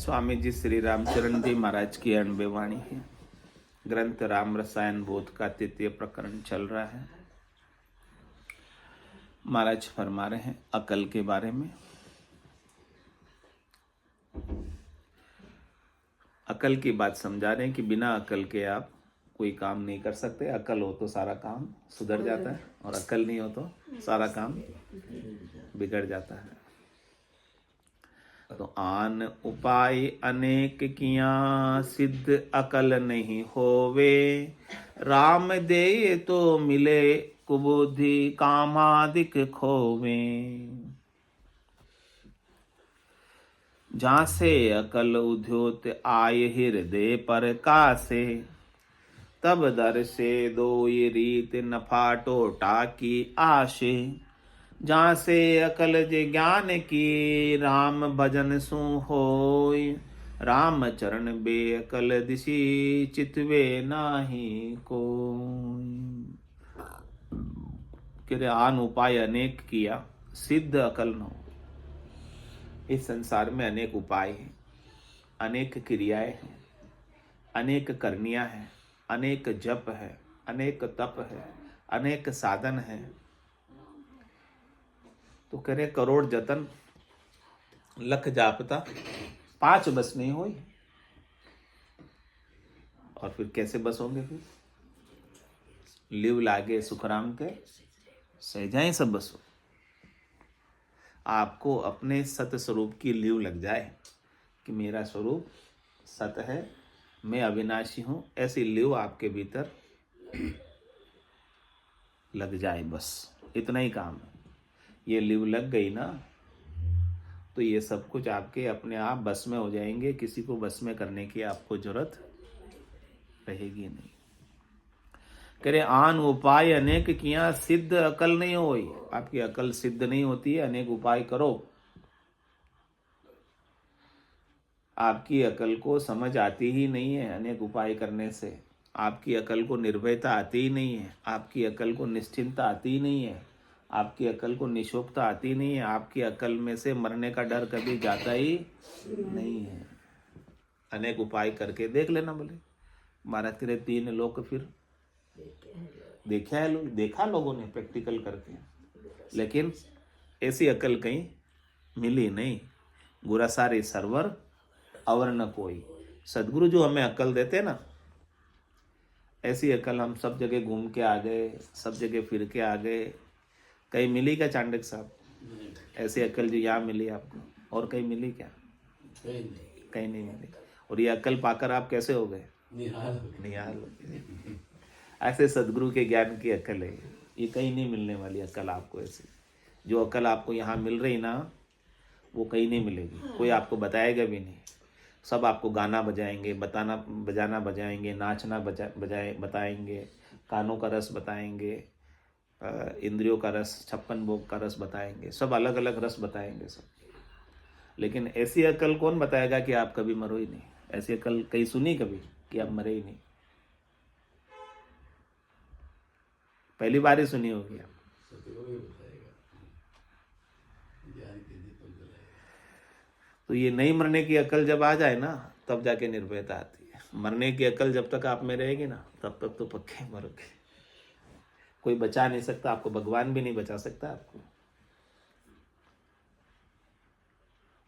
स्वामी जी श्री रामचरण जी महाराज की 98 वाणी है। ग्रंथ राम रसायन बोध का 3 प्रकरण चल रहा है। महाराज फरमा रहे हैं अकल के बारे में। अकल की बात समझा रहे हैं कि बिना अकल के आप कोई काम नहीं कर सकते। अकल हो तो सारा काम सुधर जाता है और अकल नहीं हो तो सारा काम बिगड़ जाता है। तो आन उपाय अनेक किया सिद्ध अकल नहीं होवे। राम दे तो मिले कुबुद्धि कामादिक खोवे। जहाँ से अकल उद्योत आय हृदय पर कासे। तब दर से दो ये रीत नफा टोटा की आशे। जहाँ से अकल जे ज्ञान की राम भजन सु होय। राम चरण बे अकल दिशी चितवे नाही कोई। कि आन उपाय अनेक किया सिद्ध अकल न हो। इस संसार में अनेक उपाय हैं, अनेक क्रियाएं हैं, अनेक करनियां हैं, अनेक जप है, अनेक तप है, अनेक साधन है। तो कह रहे करोड़ जतन लख जापता 5 बस नहीं होई। और फिर कैसे बस होंगे? फिर लिव लागे सुखराम के सहजाएं सब बस हो। आपको अपने सत्य स्वरूप की लिव लग जाए कि मेरा स्वरूप सत्य है, मैं अविनाशी हूं, ऐसी लिव आपके भीतर लग जाए, बस इतना ही काम है। ये लिव लग गई ना तो ये सब कुछ आपके अपने आप बस में हो जाएंगे। किसी को बस में करने की आपको जरूरत रहेगी नहीं। कह रहे आन उपाय अनेक किया सिद्ध अकल नहीं होई। आपकी अकल सिद्ध नहीं होती है, अनेक उपाय करो। आपकी अकल को समझ आती ही नहीं है अनेक उपाय करने से। आपकी अकल को निर्भयता आती ही नहीं है। आपकी अकल को निश्चिंतता आती ही नहीं है। आपकी अकल को निशोकता आती नहीं है। आपकी अकल में से मरने का डर कभी जाता ही नहीं है। अनेक उपाय करके देख लेना। बोले महाराज तेरे 3 लोग फिर देखा है, देखा लोगों ने प्रैक्टिकल करके, लेकिन ऐसी अकल कहीं मिली नहीं। गुरा सारे सरवर अवर न कोई। सदगुरु जो हमें अकल देते ना, ऐसी अकल हम सब जगह घूम के आ गए, सब जगह फिर के आ गए। कहीं मिली क्या चांडक साहब? ऐसी अकल जो यहाँ मिली आपको, और कहीं मिली क्या? कहीं नहीं मिली। और ये अकल पाकर आप कैसे हो गए? निहाल हो गए। ऐसे सदगुरु के ज्ञान की अकल है ये, कहीं नहीं मिलने वाली अकल आपको। ऐसी जो अकल आपको यहाँ मिल रही ना, वो कहीं नहीं मिलेगी। कोई आपको बताएगा भी नहीं। सब आपको गाना बजाएंगे, बजाना बजाएंगे, नाचना बताएंगे, कानों का रस बताएंगे, इंद्रियों का रस, 56 भोग का रस बताएंगे, सब अलग अलग रस बताएंगे सब। लेकिन ऐसी अकल कौन बताएगा कि आप कभी मरो ही नहीं? ऐसी अकल कहीं सुनी कभी कि आप मरे ही नहीं? पहली बार ही सुनी होगी आप। तो ये नहीं मरने की अकल जब आ जाए ना, तब जाके निर्भयता आती है। मरने की अकल जब तक आप में रहेगी ना, तब तक तो पक्के मरोगे। कोई बचा नहीं सकता आपको, भगवान भी नहीं बचा सकता आपको।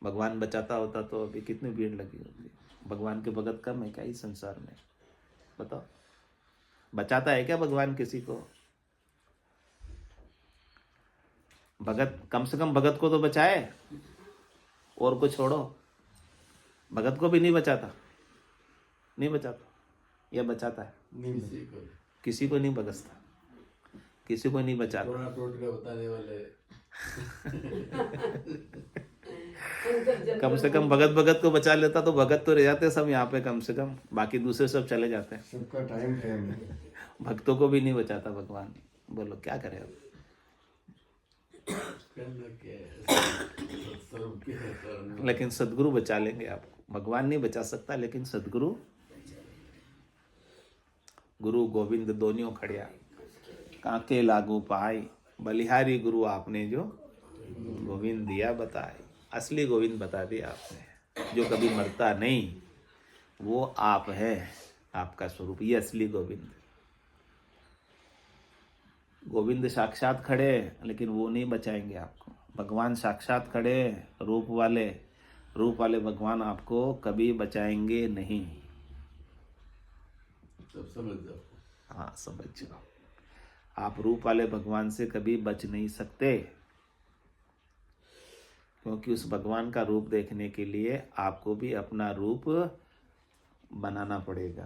भगवान बचाता होता तो अभी कितनी भीड़ लगी होती। भगवान के भगत कम है क्या इस संसार में? बताओ, बचाता है क्या भगवान किसी को? भगत कम से कम भगत को तो बचाए, और को छोड़ो, भगत को भी नहीं बचाता। नहीं बचाता या बचाता है? किसी को नहीं बचता, किसी को नहीं बचाता। बताने वाले कम से कम भगत को बचा लेता तो भगत तो रह जाते सब यहाँ पे कम से कम, बाकी दूसरे सब चले जाते हैं। सबका टाइम है। भक्तों को भी नहीं बचाता भगवान। बोलो क्या करे अब? लेकिन सदगुरु बचा लेंगे आपको। भगवान नहीं बचा सकता, लेकिन सदगुरु, गुरु गोविंद दोनियों खड़िया काके लागू पाए। बलिहारी गुरु आपने जो गोविंद दिया बताए, असली गोविंद बता दिया आपने। जो कभी मरता नहीं, वो आप है, आपका स्वरूप, ये असली गोविंद। गोविंद साक्षात खड़े, लेकिन वो नहीं बचाएंगे आपको। भगवान साक्षात खड़े, रूप वाले भगवान आपको कभी बचाएंगे नहीं। तब समझ जाओ। हाँ, समझ जाओ। आप रूप वाले भगवान से कभी बच नहीं सकते, क्योंकि उस भगवान का रूप देखने के लिए आपको भी अपना रूप बनाना पड़ेगा,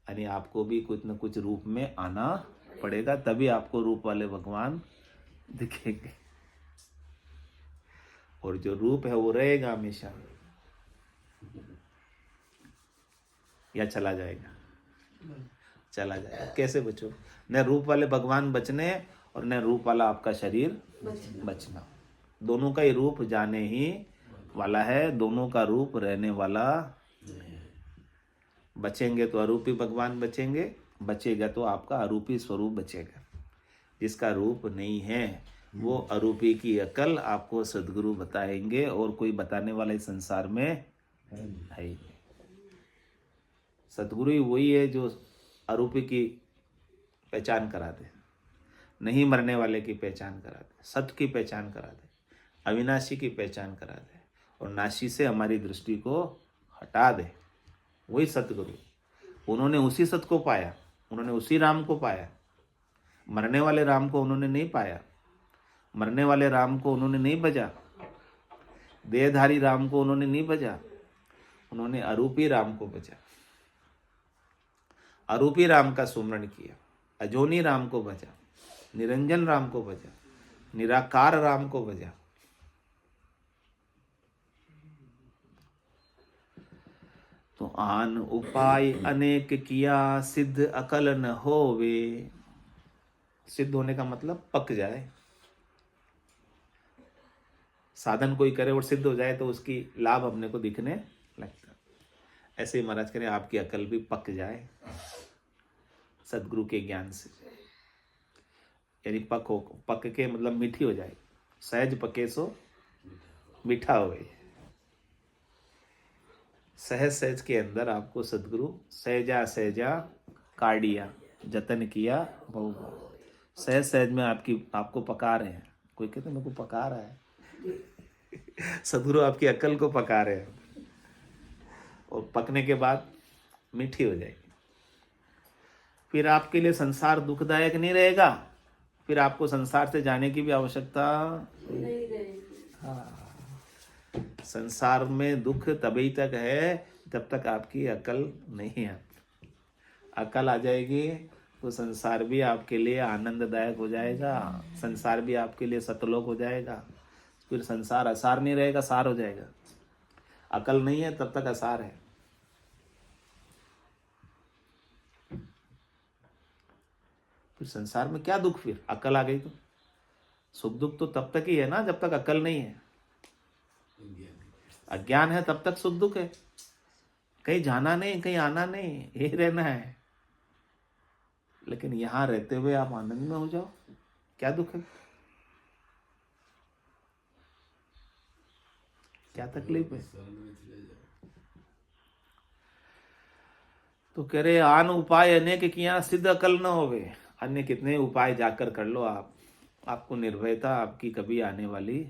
यानी आपको भी कुछ न कुछ रूप में आना पड़ेगा, तभी आपको रूप वाले भगवान दिखेंगे। और जो रूप है वो रहेगा हमेशा, या चला जाएगा? चला जाएगा। कैसे बचो? न रूप वाले भगवान बचने और न रूप वाला आपका शरीर बचना। दोनों का ही रूप जाने ही वाला है, दोनों का रूप रहने वाला। बचेंगे तो अरूपी भगवान बचेंगे, बचेगा तो आपका अरूपी स्वरूप बचेगा। जिसका रूप नहीं है वो अरूपी की अकल आपको सद्गुरु बताएंगे, और कोई बताने वाला इस संसार में है ही नहीं। सद्गुरु ही वही है जो अरूपी की पहचान करा दे, नहीं मरने वाले की पहचान करा दे, सत्य की पहचान करा दे, अविनाशी की पहचान करा दे, और नाशी से हमारी दृष्टि को हटा दे। वही सतगुरु। उन्होंने उसी सत्य को पाया, उन्होंने उसी राम को पाया। मरने वाले राम को उन्होंने नहीं पाया, मरने वाले राम को उन्होंने नहीं भजा, देहधारी राम को उन्होंने नहीं भजा, उन्होंने अरूपी राम को भजा। अरूपी राम का सुमरण किया, अजोनी राम को भजा, निरंजन राम को भजा, निराकार राम को भजा। तो आन उपाय अनेक किया, सिद्ध अकल न होवे। सिद्ध होने का मतलब पक जाए। साधन कोई करे और सिद्ध हो जाए तो उसकी लाभ अपने को दिखने लगता। ऐसे ही महाराज करें आपकी अकल भी पक जाए सदगुरु के ज्ञान से, यानी पक के मतलब मीठी हो जाए। सहज पके सो मीठा हो गई। सहज सहज के अंदर आपको सदगुरु सहजा सहजा काढ़िया जतन किया बहु। सहज सहज में आपको पका रहे हैं। कोई कहते मेरे को पका रहा है, सदगुरु आपकी अकल को पका रहे हैं, और पकने के बाद मीठी हो जाएगी। फिर आपके लिए संसार दुखदायक नहीं रहेगा, फिर आपको संसार से जाने की भी आवश्यकता नहीं रहेगी। हाँ, संसार में दुख तभी तक है जब तक आपकी अकल नहीं है। अकल आ जाएगी तो संसार भी आपके लिए आनंददायक हो जाएगा, संसार भी आपके लिए सतलोक हो जाएगा। फिर संसार असार नहीं रहेगा, सार हो जाएगा। अकल नहीं है तब तक असार है। फिर संसार में क्या दुख? फिर अकल आ गई तो सुख दुख तो तब तक ही है ना जब तक अकल नहीं है। अज्ञान है तब तक सुख दुख है। कहीं जाना नहीं, कहीं आना नहीं, यही रहना है। लेकिन यहां रहते हुए आप आनंद में हो जाओ, क्या दुख है, क्या तकलीफ है? तो कह रहे आन उपाय अनेक किया, सिद्ध अकल न होवे। अन्य कितने उपाय जाकर कर लो आपको निर्भयता आपकी कभी आने वाली,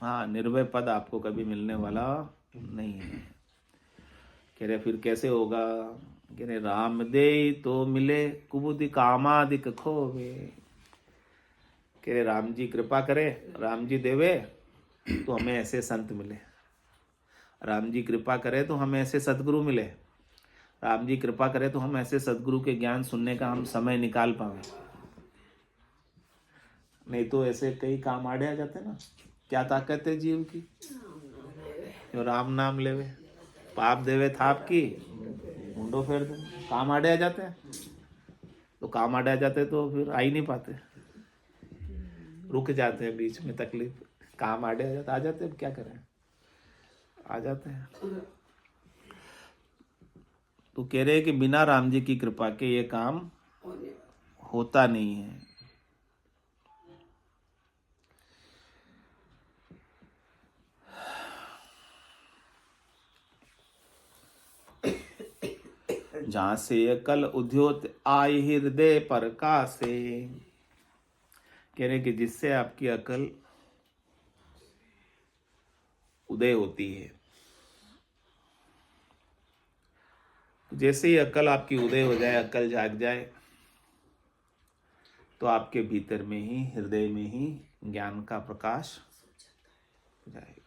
हाँ, निर्भय पद आपको कभी मिलने वाला नहीं है। कह रहे फिर कैसे होगा? कह रहे राम दे तो मिले, कुबुद्धि कामादिक खोवे। कह रहे राम जी कृपा करे, राम जी देवे तो हमें ऐसे संत मिले, राम जी कृपा करे तो हमें ऐसे सदगुरु मिले, राम जी कृपा करे तो हम ऐसे सदगुरु के ज्ञान सुनने का हम समय निकाल पाए। नहीं तो ऐसे कई काम आड़े आ जाते ना। क्या ताकत है जीव की? जो राम नाम लेवे, पाप देवे थाप की, मुंडो फेर दे। काम आड़े आ जाते हैं, तो काम आड़े आ जाते तो फिर आ ही नहीं पाते, रुक जाते हैं बीच में। तकलीफ काम आड़े आ जाते हैं, क्या करें, आ जाते हैं। तो कह रहे हैं कि बिना राम जी की कृपा के ये काम होता नहीं है। जहाँ से अकल उद्योत आए हृदय पर कासे। कह रहे कि जिससे आपकी अकल उदय होती है, जैसे ही अकल आपकी उदय हो जाए, अकल जाग जाए, तो आपके भीतर में ही, हृदय में ही ज्ञान का प्रकाश हो जाएगा।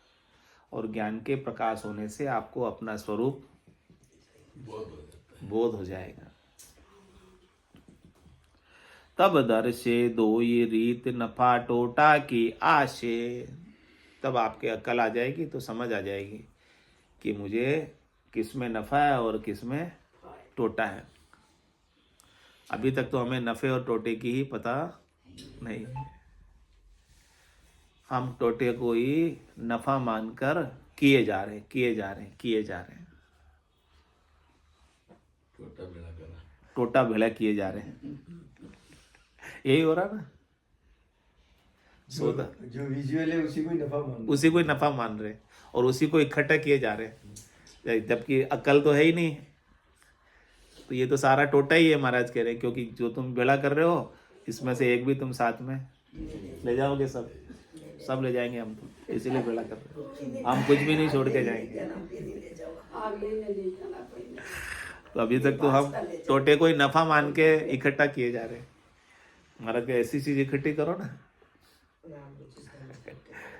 और ज्ञान के प्रकाश होने से आपको अपना स्वरूप बोध हो जाएगा। तब दर्शे दोई रीत नफा टोटा की आशे। तब आपके अक्ल आ जाएगी तो समझ आ जाएगी कि मुझे किस में नफा है और किस में टोटा है। अभी तक तो हमें नफे और टोटे की ही पता नहीं, हम टोटे को ही नफा मानकर किए जा रहे हैं। टोटा भेड़ा किए जा रहे हैं। यही हो रहा ना। जो विजुअल है उसी को ही नफा मान रहे और उसी को इकट्ठा किए जा रहे हैं, जबकि अक्ल तो है ही नहीं। तो ये तो सारा टोटा ही है, महाराज कह रहे हैं, क्योंकि जो तुम भेड़ा कर रहे हो इसमें से एक भी तुम साथ में ले जाओगे, सब ले जाएंगे हम, तो इसीलिए भेड़ा कर रहे हो। हम कुछ भी नहीं छोड़ के जाएंगे। तो अभी तक तो हम टोटे को ही नफा मान के इकट्ठा किए जा रहे हैं। महाराज के ऐसी चीज इकट्ठी करो ना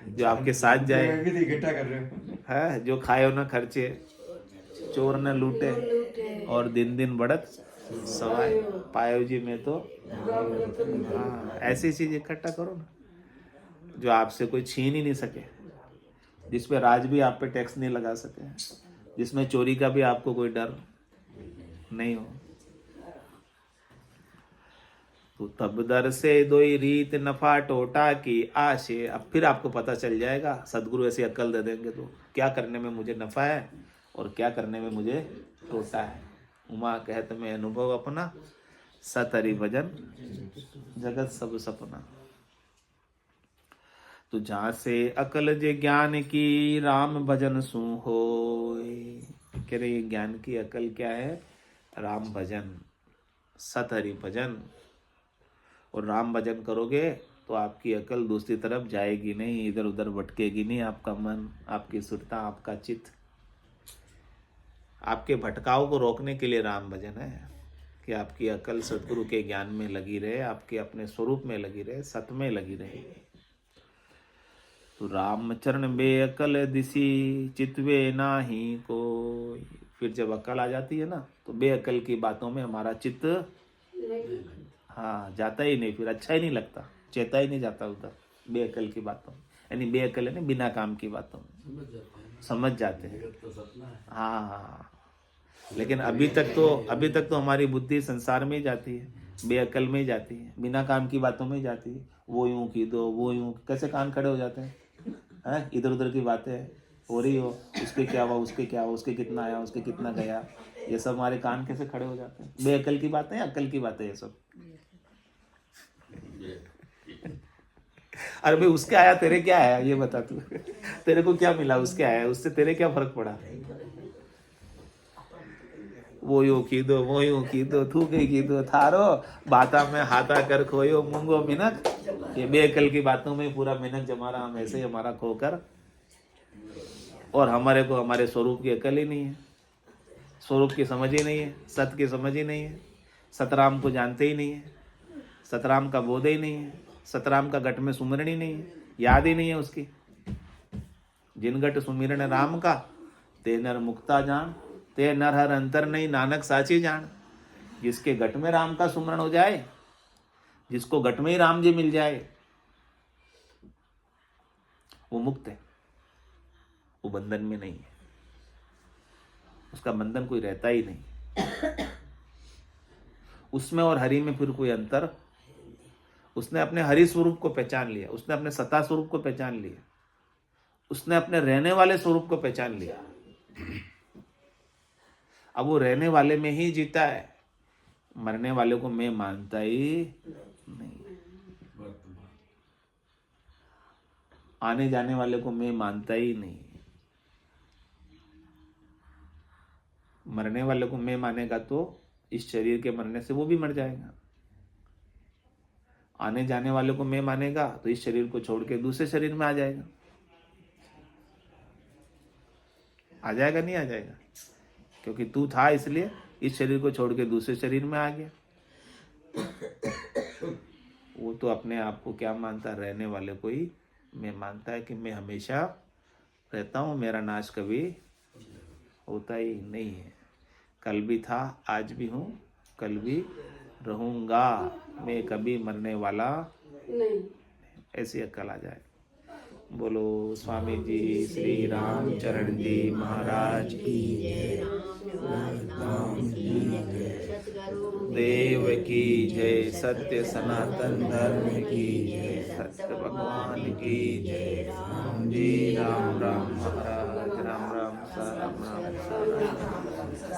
जो आपके साथ जाए, इकट्ठा कर रहे हो है जो खाए हो ना खर्चे, चोर न लूटे, और दिन दिन बढ़त सवाए, पायो जी में तो। हाँ, ऐसी चीज इकट्ठा करो ना जो आपसे कोई छीन ही नहीं सके, जिसपे राज भी आप पे टैक्स नहीं लगा सके, जिसमें चोरी का भी आपको कोई डर नहीं हो। तो तब दर से दोई रीत नफा टोटा की आशे। अब फिर आपको पता चल जाएगा, सदगुरु ऐसी अक्ल दे देंगे तो क्या करने में मुझे नफा है और क्या करने में मुझे टोटा है। उमा कहत में अनुभव अपना, सतरी भजन जगत सब सपना। तो जहाँ से अकल जे ज्ञान की राम भजन सु हो। कह रहे ज्ञान की अकल क्या है? राम भजन, सतहरि भजन। और राम भजन करोगे तो आपकी अकल दूसरी तरफ जाएगी नहीं, इधर उधर भटकेगी नहीं। आपका मन, आपकी सुरता, आपका चित्त, आपके भटकाव को रोकने के लिए राम भजन है कि आपकी अकल सदगुरु के ज्ञान में लगी रहे, आपके अपने स्वरूप में लगी रहे, सत में लगी रहे। तो राम चरण बेअकल दिसी चितवे नाही कोई। फिर जब अकल आ जाती है ना तो बेअकल की बातों में हमारा चित्त हाँ जाता ही नहीं, फिर अच्छा ही नहीं लगता, चेता ही नहीं जाता उधर बेअकल की बातों में। यानी बेअकल है ना, बिना काम की बातों में समझ जाते हैं। हाँ, लेकिन अभी तक तो हमारी बुद्धि संसार में ही जाती है, बेअकल में ही जाती है, बिना काम की बातों में ही जाती है। वो यूं की दो, वो यूं, कैसे कान खड़े हो जाते हैं, इधर उधर की बातें हो रही हो, उसके क्या हुआ, उसके क्या हुआ, उसके कितना आया, उसके कितना गया, ये सब हमारे कान कैसे खड़े हो जाते हैं। बेअकल की बातें, अकल की बातें, ये सब। अरे भाई उसके आया, तेरे क्या आया, ये बता तू। तेरे को क्या मिला, उसके आया, उससे तेरे क्या फर्क पड़ा। वो यूं की दो, वो यूं की दो, थूके की दो, थारो बाता में हाथा कर खोयो मूंगो मिनक। ये बेअकल की बातों में पूरा मिनक जमा रहा, हम ऐसे ही हमारा खोकर। और हमारे को हमारे स्वरूप की अकल ही नहीं है, स्वरूप की समझ ही नहीं है, सत की समझ ही नहीं है, सतराम को जानते ही नहीं है, सतराम का बोध ही नहीं है, सतराम का घट में सुमिरन ही नहीं है, याद ही नहीं है उसकी। जिन घट सुमिरन राम का, ते नर मुक्ता जान, ते नर हर अंतर नहीं, नानक साची जान। जिसके घट में राम का सुमरण हो जाए, जिसको घट में ही राम जी मिल जाए, वो मुक्त है, वो बंधन में नहीं है, उसका बंधन कोई रहता ही नहीं। उसमें और हरि में फिर कोई अंतर, उसने अपने हरि स्वरूप को पहचान लिया, उसने अपने सत्ता स्वरूप को पहचान लिया, उसने अपने रहने वाले स्वरूप को पहचान लिया। अब वो रहने वाले में ही जीता है, मरने वाले को मैं मानता ही नहीं, आने जाने वाले को मैं मानता ही नहीं। मरने वाले को मैं मानेगा तो इस शरीर के मरने से वो भी मर जाएगा। आने जाने वाले को मैं मानेगा तो इस शरीर को छोड़ के दूसरे शरीर में आ जाएगा। आ जाएगा नहीं आ जाएगा? क्योंकि तू था इसलिए इस शरीर को छोड़ के दूसरे शरीर में आ गया। वो तो अपने आप को क्या मानता, रहने वाले को ही मैं मानता है कि मैं हमेशा रहता हूँ, मेरा नाश कभी होता ही नहीं है। कल भी था, आज भी हूँ, कल भी रहूँगा, मैं कभी मरने वाला नहीं। ऐसी अक्ल आ जाए। बोलो स्वामी जी श्री रामचरण जी महाराज की जय, देव की जय, सत्य सनातन धर्म की जय, सत्य भगवान की जय। राम जी राम राम महाराज, राम राम सा राम राम सा राम।